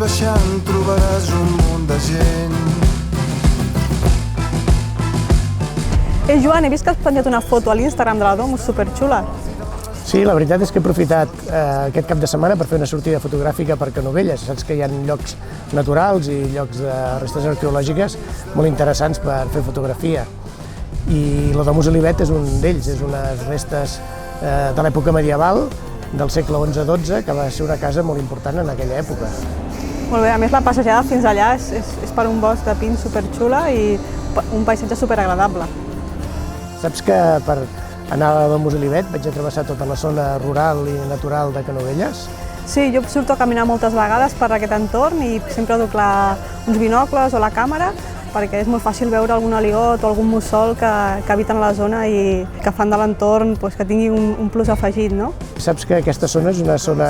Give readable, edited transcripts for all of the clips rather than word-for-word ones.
baixant trobaràs un munt de gent. Joan, he vist que has penjat una foto a l'Instagram de la Domus superxula. Sí, la veritat és que he aprofitat aquest cap de setmana per fer una sortida fotogràfica per Canovelles. Saps que hi ha llocs naturals i llocs de restes arqueològiques molt interessants per fer fotografia. I la Domus Olivet és un d'ells, és unes restes de l'època medieval, del segle XI-XII, que va ser una casa molt important en aquella època. Molt bé, a més la passejada fins allà és per un bosc de pins superxula i un paisatge superagradable. Saps que per anar a la Domus Olivet vaig a travessar tota la zona rural i natural de Canovelles? Sí, jo surto a caminar moltes vegades per aquest entorn i sempre duc uns binocles o la càmera perquè és molt fàcil veure algun aligot o algun mussol que habiten a la zona i que fan de l'entorn que tingui un plus afegit, no? Saps que aquesta zona és una zona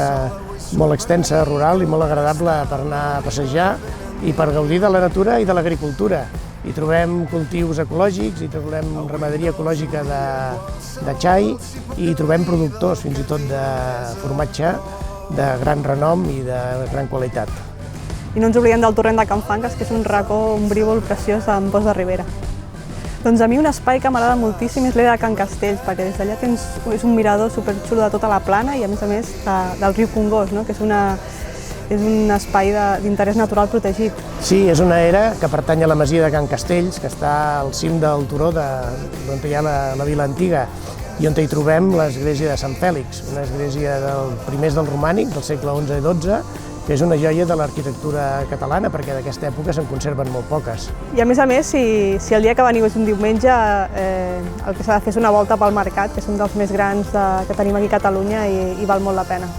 molt extensa, rural i molt agradable per anar a passejar i per gaudir de la natura i de l'agricultura. Hi trobem cultius ecològics, hi trobem ramaderia ecològica de xai i hi trobem productors, fins i tot de formatge de gran renom i de gran qualitat. I no ens oblidem del torrent de Can Fangues, que és un racó ombrívol preciós en Bosc de Ribera. Doncs a mi un espai que m'agrada moltíssim és l'era de Can Castells, perquè des d'allà és un mirador superxulo de tota la plana i a més del riu Congost, no? Que és un espai d'interès natural protegit. Sí, és una era que pertany a la masia de Can Castells, que està al cim del turó d'on hi ha la vila antiga i on hi trobem l'església de Sant Fèlix, una església dels primers del romànic, del segle XI i XII, que és una joia de l'arquitectura catalana, perquè d'aquesta època se'n conserven molt poques. I a més, si el dia que veniu és un diumenge, el que s'ha de fer és una volta pel mercat, que és un dels més grans que tenim aquí a Catalunya i val molt la pena.